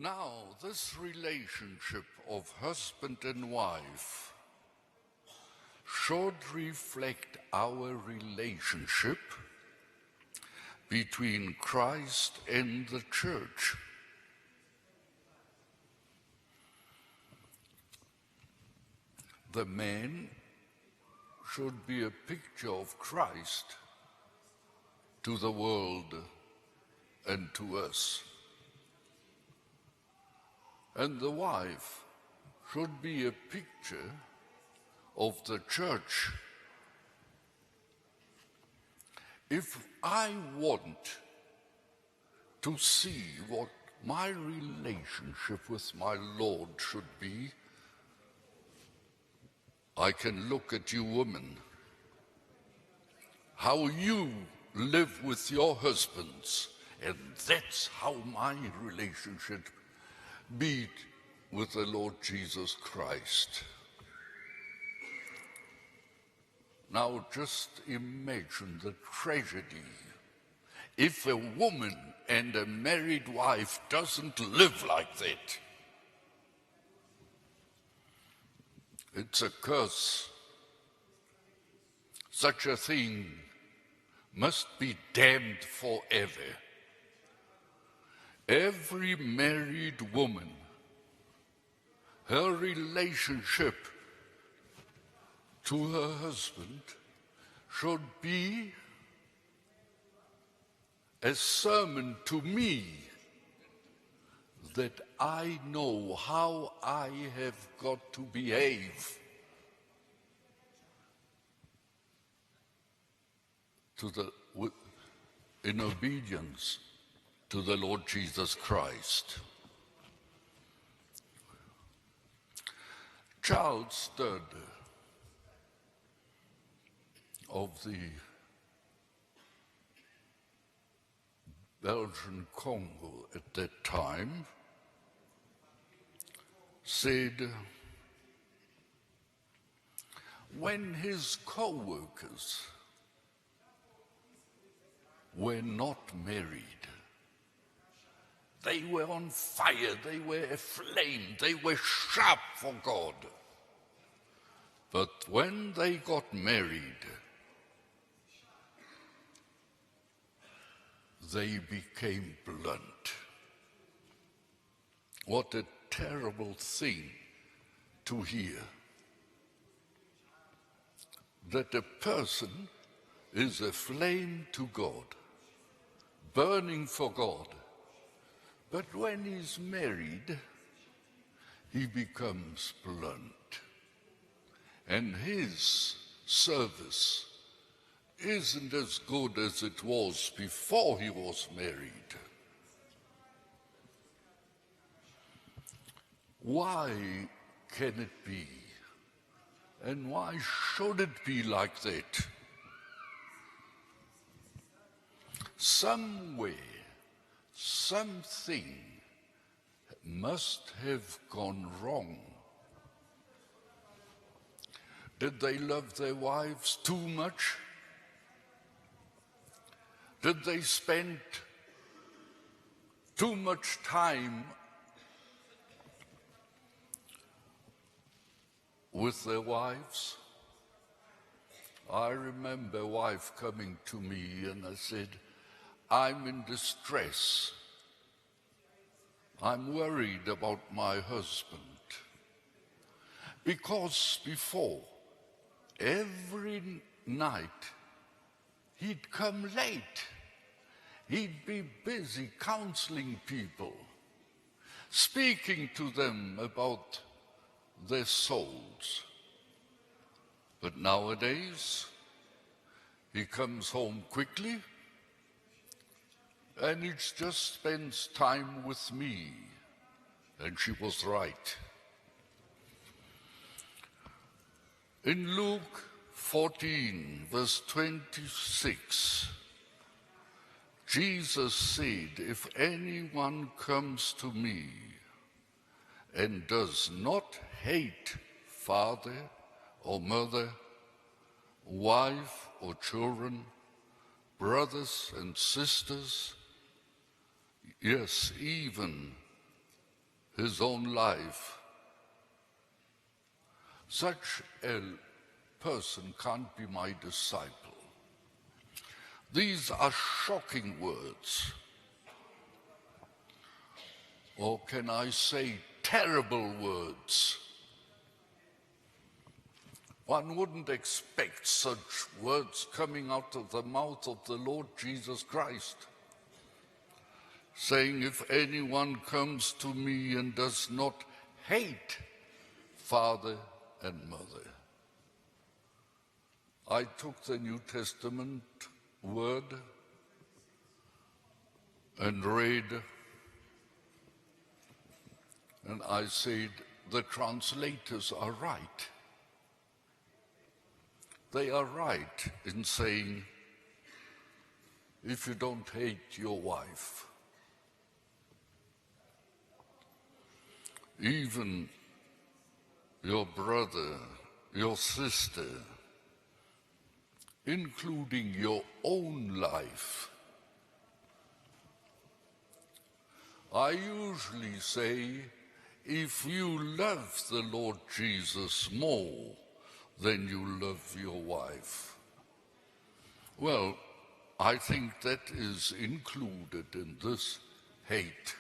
Now, this relationship of husband and wife should reflect our relationship between Christ and the church. The man should be a picture of Christ to the world and to us. And the wife should be a picture of the church. If I want to see what my relationship with my Lord should be, I can look at you women, how you live with your husbands, and that's how my relationship be with the Lord Jesus Christ. Now just imagine the tragedy if a woman and a married wife doesn't live like that. It's a curse. Such a thing must be damned forever. Every married woman, her relationship to her husband should be a sermon to me that I know how I have got to behave in obedience to the Lord Jesus Christ. Charles III of the Belgian Congo at that time said, when his co-workers were not married, they were on fire, they were aflame, they were sharp for God. But when they got married, they became blunt. What a terrible thing to hear. That a person is aflame to God, burning for God, but when he's married, he becomes blunt. And his service isn't as good as it was before he was married. Why can it be? And why should it be like that? Somewhere, something must have gone wrong. Did they love their wives too much? Did they spend too much time with their wives? I remember a wife coming to me and I said, I'm in distress. I'm worried about my husband. Because before, every night, he'd come late. He'd be busy counseling people, speaking to them about their souls. But nowadays, he comes home quickly and he just spends time with me. And she was right. In Luke 14, verse 26, Jesus said, if anyone comes to me and does not hate father or mother, wife or children, brothers and sisters, yes, even his own life, such a person can't be my disciple. These are shocking words. Or can I say terrible words? One wouldn't expect such words coming out of the mouth of the Lord Jesus Christ, saying, if anyone comes to me and does not hate father and mother. I took the New Testament word and read, and I said, the translators are right. They are right in saying, if you don't hate your wife, even your brother, your sister, including your own life. I usually say, if you love the Lord Jesus more than you love your wife, well, I think that is included in this hate.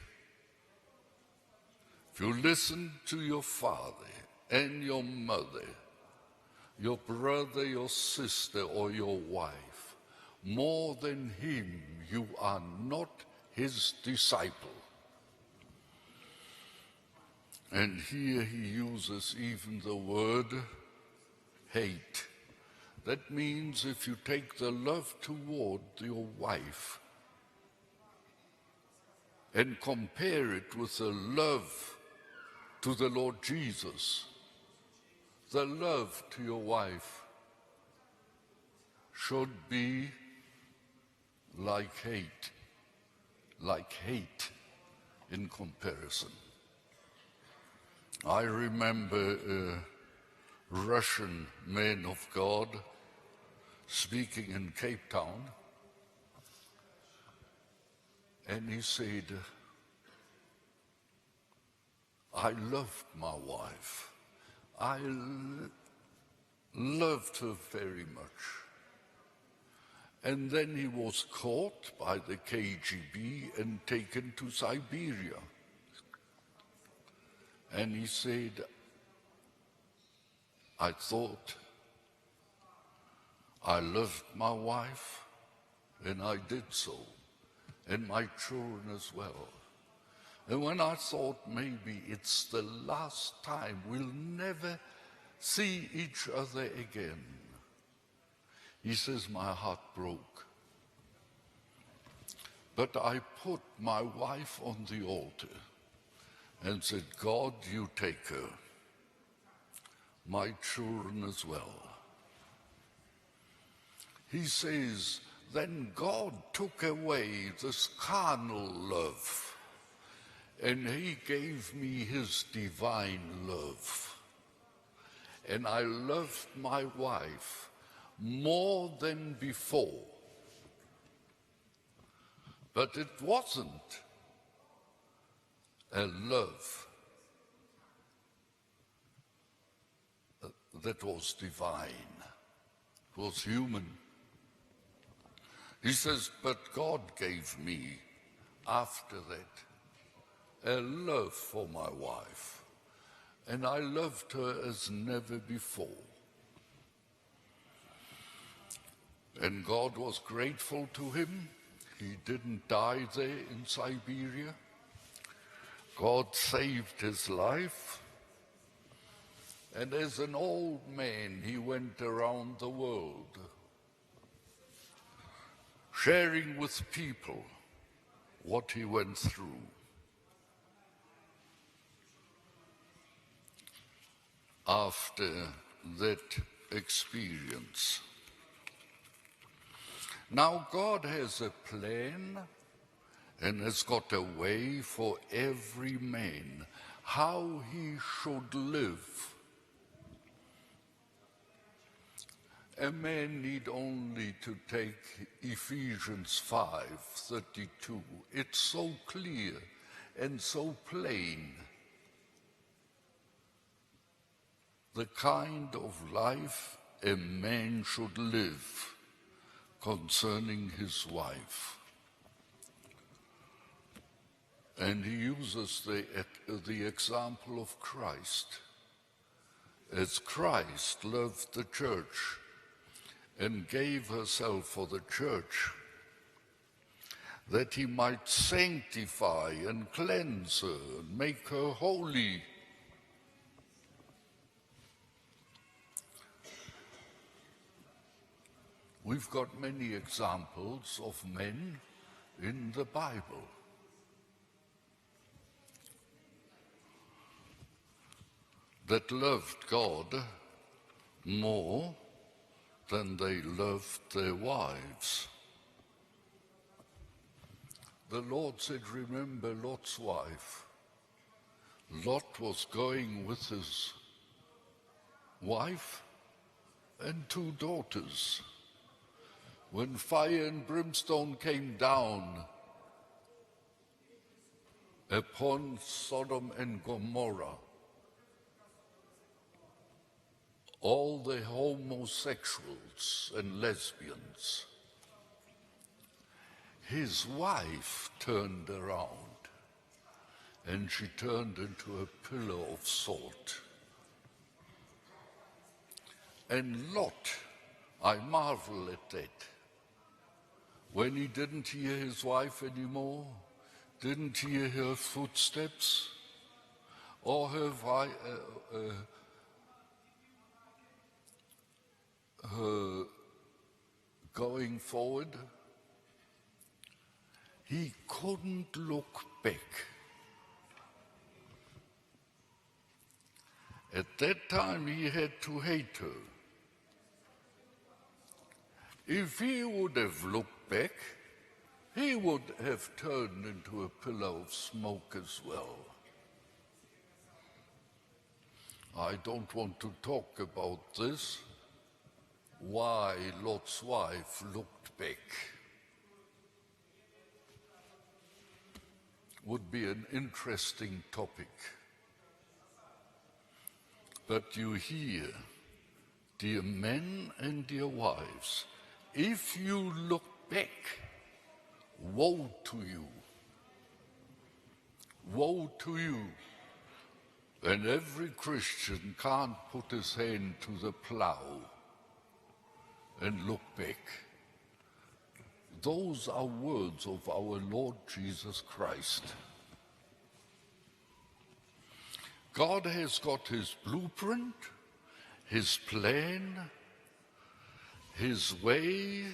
If you listen to your father and your mother, your brother, your sister, or your wife, more than him, you are not his disciple. And here he uses even the word hate. That means if you take the love toward your wife and compare it with the love to the Lord Jesus, the love to your wife should be like hate in comparison. I remember a Russian man of God speaking in Cape Town, and he said, I loved my wife. I loved her very much. And then he was caught by the KGB and taken to Siberia. And he said, I thought I loved my wife, and I did so, and my children as well. And when I thought maybe it's the last time, we'll never see each other again, he says, my heart broke. But I put my wife on the altar and said, God, you take her, my children as well. He says, then God took away this carnal love, and he gave me his divine love. And I loved my wife more than before. But it wasn't a love that was divine. It was human. He says, but God gave me, after that, a love for my wife. And I loved her as never before. And God was grateful to him. He didn't die there in Siberia. God saved his life. And as an old man, he went around the world, sharing with people what he went through. After that experience. Now God has a plan and has got a way for every man, how he should live. A man need only to take Ephesians 5:32. It's so clear and so plain. the kind of life a man should live concerning his wife. And he uses the example of Christ. As Christ loved the church and gave herself for the church, that he might sanctify and cleanse her and make her holy. We've got many examples of men in the Bible. That loved God more than they loved their wives. The Lord said, remember Lot's wife. Lot was going with his wife and 2 daughters. When fire and brimstone came down upon Sodom and Gomorrah, all the homosexuals and lesbians, his wife turned around, and she turned into a pillar of salt. And Lot, I marvel at that. When he didn't hear his wife anymore, didn't hear her footsteps, or her going forward, he couldn't look back. At that time, he had to hate her. If he would have looked back, he would have turned into a pillar of smoke as well. I don't want to talk about this, why Lot's wife looked back. Would be an interesting topic. But you hear, dear men and dear wives, if you look back, woe to you. Woe to you. And every Christian can't put his hand to the plow and look back. Those are words of our Lord Jesus Christ. God has got his blueprint, his plan, his way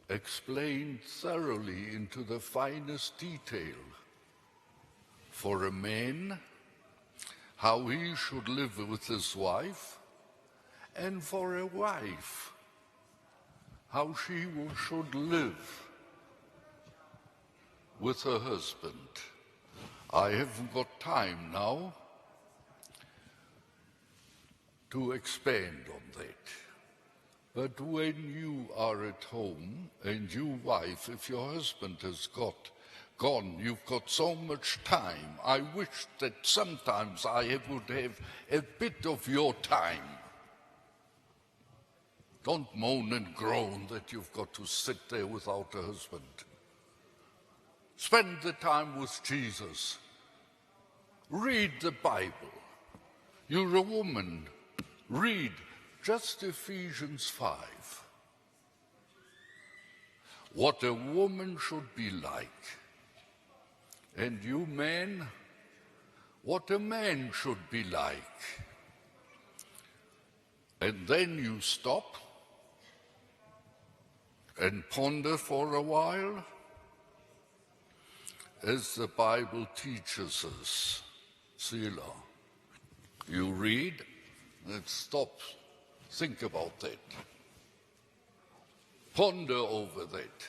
explained thoroughly into the finest detail for a man, how he should live with his wife, and for a wife, how she should live with her husband. I haven't got time now to expand on that. But when you are at home and you, wife, if your husband has gone, you've got so much time. I wish that sometimes I would have a bit of your time. Don't moan and groan that you've got to sit there without a husband. Spend the time with Jesus. Read the Bible. You're a woman. Read just Ephesians 5. What a woman should be like. And you men, what a man should be like. And then you stop and ponder for a while, as the Bible teaches us. Selah. You read, and stop, think about that. Ponder over that.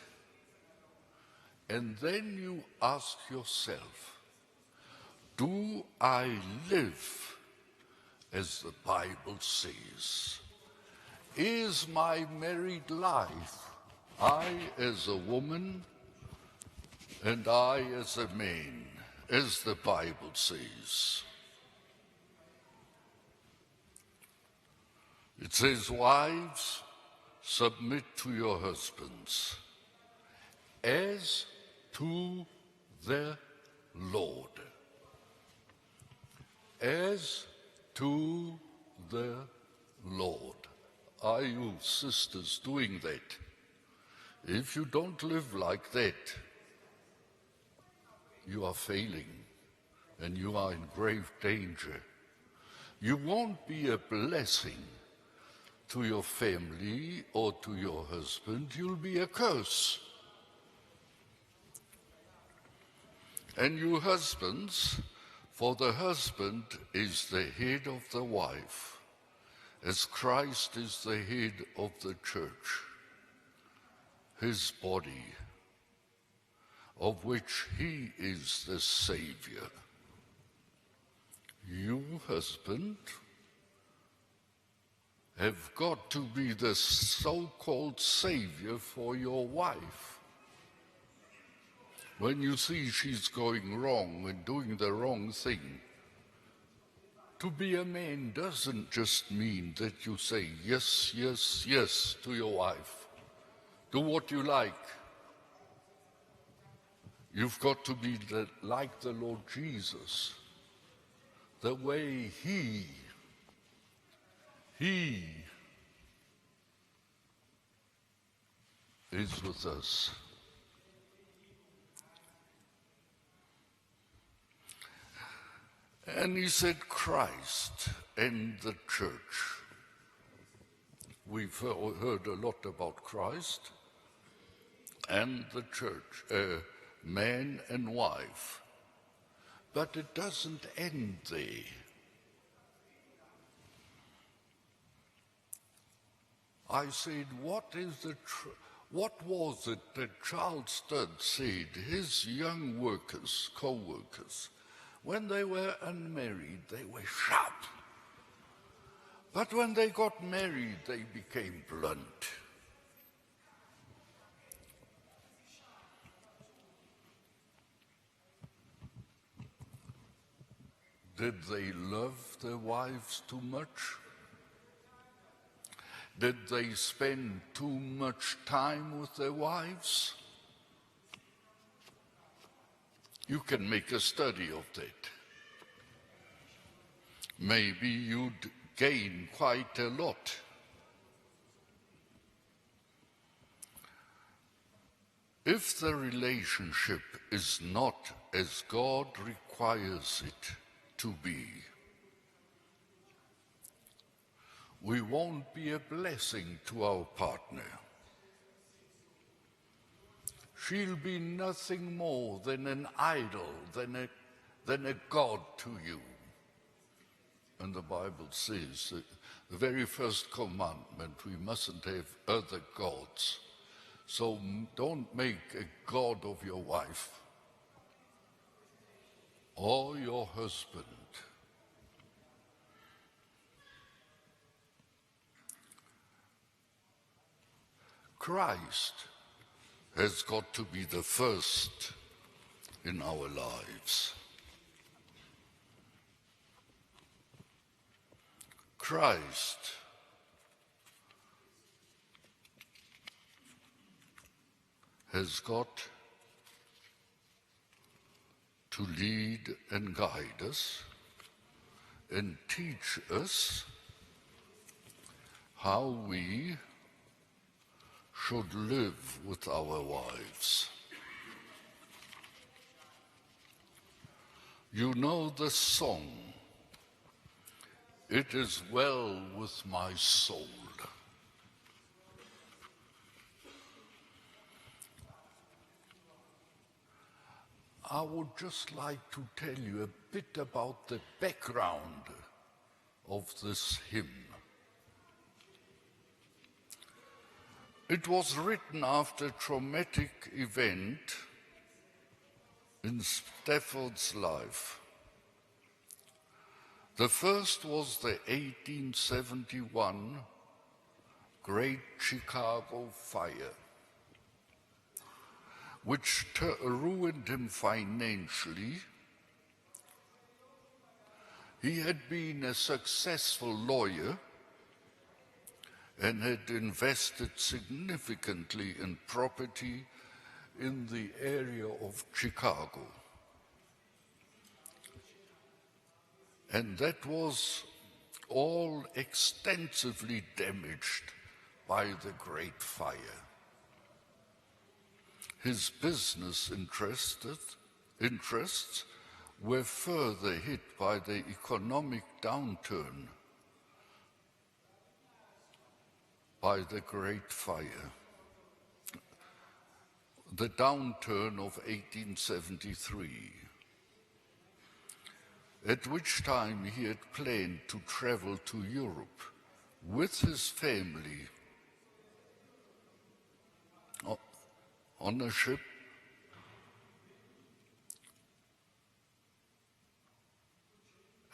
And then you ask yourself, do I live as the Bible says? Is my married life, I as a woman and I as a man, as the Bible says. It says, wives, submit to your husbands as to the Lord. As to the Lord. Are you, sisters, doing that? If you don't live like that, you are failing and you are in grave danger. You won't be a blessing to your family or to your husband, you'll be a curse. And you husbands, for the husband is the head of the wife, as Christ is the head of the church, his body, of which he is the Savior. You, husband, have got to be the so-called Savior for your wife. When you see she's going wrong and doing the wrong thing, to be a man doesn't just mean that you say yes, yes, yes to your wife. Do what you like. You've got to be like the Lord Jesus, the way he is with us. And he said Christ and the church. We've heard a lot about Christ and the church, man and wife. But it doesn't end there. I said, what was it that Charles Studd said his young workers, co-workers, when they were unmarried, they were sharp. But when they got married, they became blunt. Did they love their wives too much? Did they spend too much time with their wives? You can make a study of that. Maybe you'd gain quite a lot. If the relationship is not as God requires it to be, we won't be a blessing to our partner. She'll be nothing more than an idol, than a god to you. And the Bible says that the very first commandment, we mustn't have other gods. So don't make a god of your wife or your husband. Christ has got to be the first in our lives. Christ has got to lead and guide us and teach us how we should live with our wives. You know the song, "It is well with my soul." I would just like to tell you a bit about the background of this hymn. It was written after a traumatic event in Spafford's life. The first was the 1871 Great Chicago Fire, which ruined him financially He had been a successful lawyer and had invested significantly in property in the area of Chicago. And that was all extensively damaged by the Great Fire. His business interests were further hit by the economic downturn by the Great Fire, the downturn of 1873, at which time he had planned to travel to Europe with his family on a ship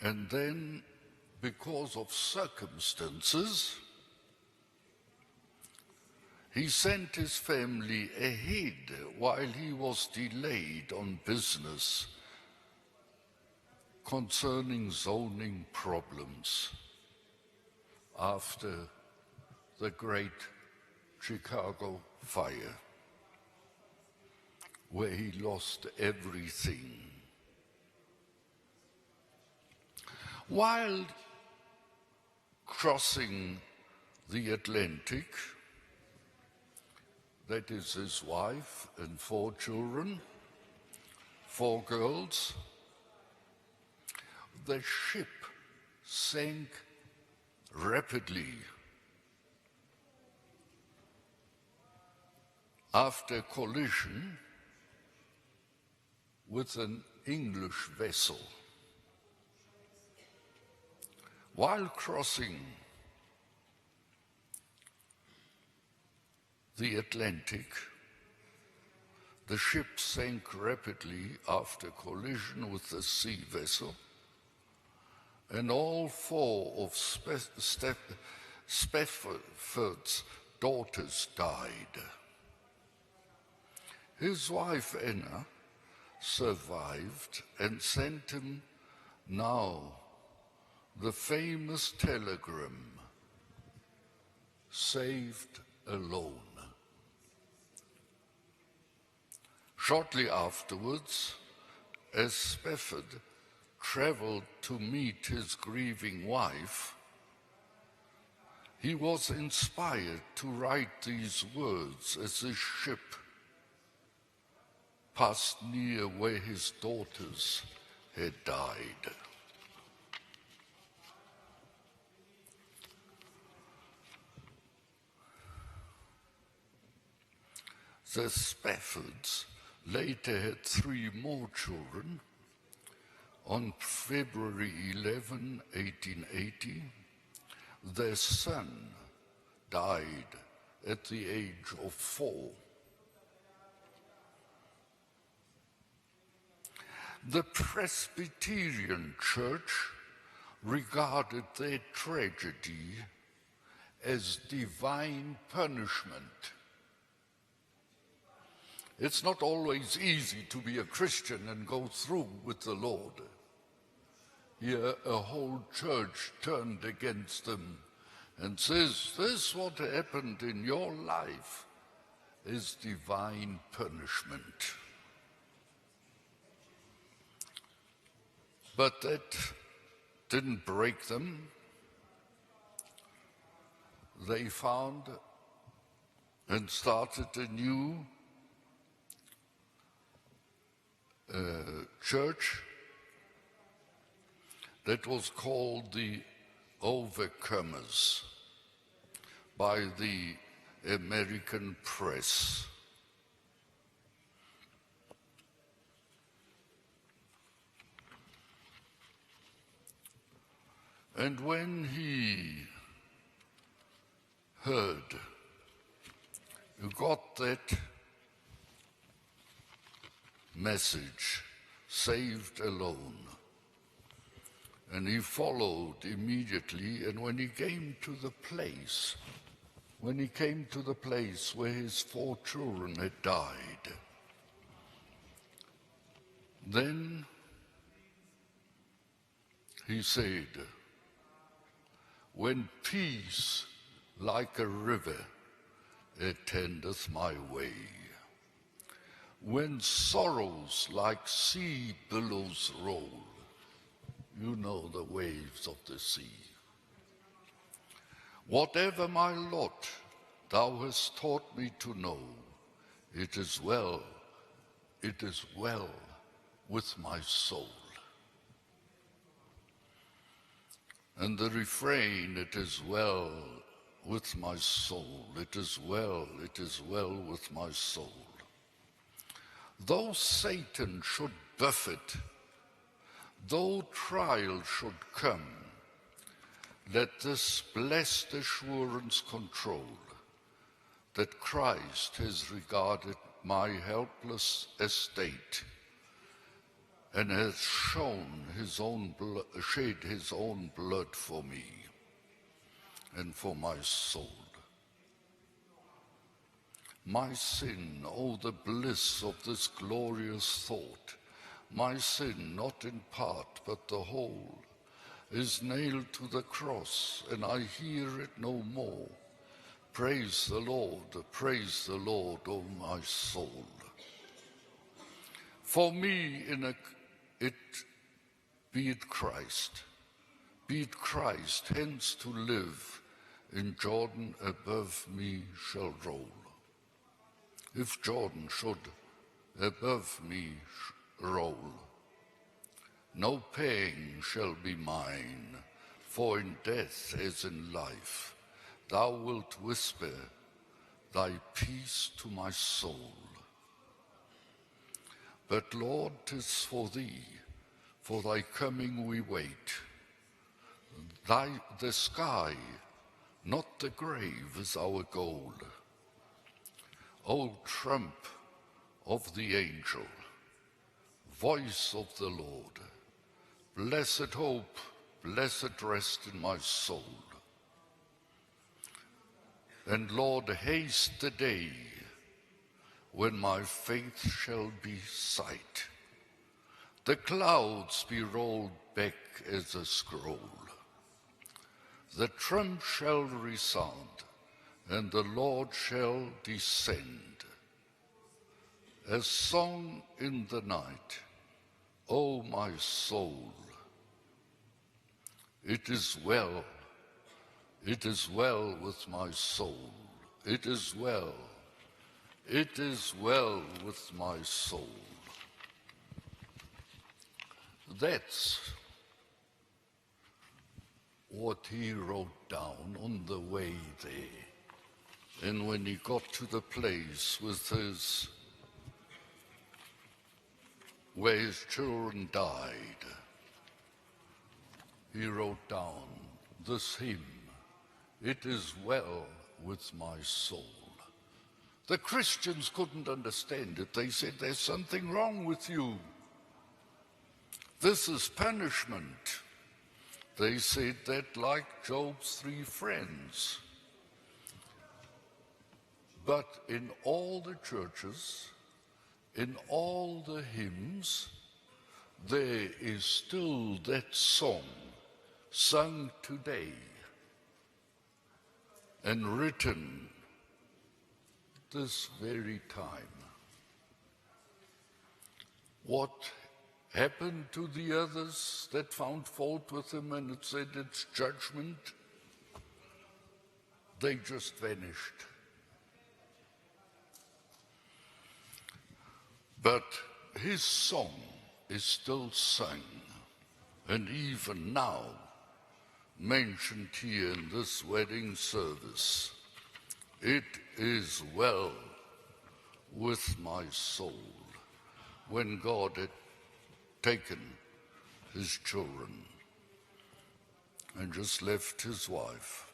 and then, because of circumstances, he sent his family ahead while he was delayed on business concerning zoning problems after the Great Chicago Fire, where he lost everything. While crossing the Atlantic, that is his wife and 4 children, 4 girls, the ship sank rapidly after collision with an English vessel. While crossing the Atlantic, the ship sank rapidly after collision with the sea vessel, and all 4 of Spafford's daughters died. His wife Anna survived and sent him now the famous telegram, "Saved alone." Shortly afterwards, as Spafford traveled to meet his grieving wife, he was inspired to write these words as his ship passed near where his daughters had died. The Spaffords later had 3 more children. On February 11, 1880, their son died at the age of 4. The Presbyterian Church regarded their tragedy as divine punishment. It's not always easy to be a Christian and go through with the Lord. Here, a whole church turned against them and says, this what happened in your life is divine punishment. But that didn't break them. They found and started a new church that was called the Overcomers by the American press. And when he heard, you got that message, saved alone. And he followed immediately, and when he came to the place where his 4 children had died, then He said, when peace like a river attendeth my way, when sorrows like sea billows roll, you know the waves of the sea. Whatever my lot thou hast taught me to know, it is well with my soul. And the refrain, it is well with my soul, it is well with my soul. Though Satan should buffet, though trial should come, let this blessed assurance control that Christ has regarded my helpless estate and has shed his own blood for me and for my soul. My sin, oh, the bliss of this glorious thought, my sin, not in part but the whole, is nailed to the cross, and I hear it no more. Praise the Lord, O my soul. For me, be it Christ, hence to live in Jordan above me shall roll. If Jordan should above me roll, no pain shall be mine, for in death as in life, thou wilt whisper thy peace to my soul. But Lord, 'tis for thee, for thy coming we wait. The sky, not the grave, is our goal. O trump of the angel, voice of the Lord, blessed hope, blessed rest in my soul. And Lord, haste the day when my faith shall be sight, the clouds be rolled back as a scroll, the trump shall resound, and the Lord shall descend. A song in the night, O my soul, it is well with my soul, it is well with my soul. That's what he wrote down on the way there. And when he got to the place where his children died, he wrote down this hymn, it is well with my soul. The Christians couldn't understand it. They said, there's something wrong with you. This is punishment. They said that like Job's 3 friends. But in all the churches, in all the hymns, there is still that song sung today and written this very time. What happened to the others that found fault with him and it said it's judgment? They just vanished. But his song is still sung, and even now mentioned here in this wedding service. It is well with my soul. When God had taken his children and just left his wife,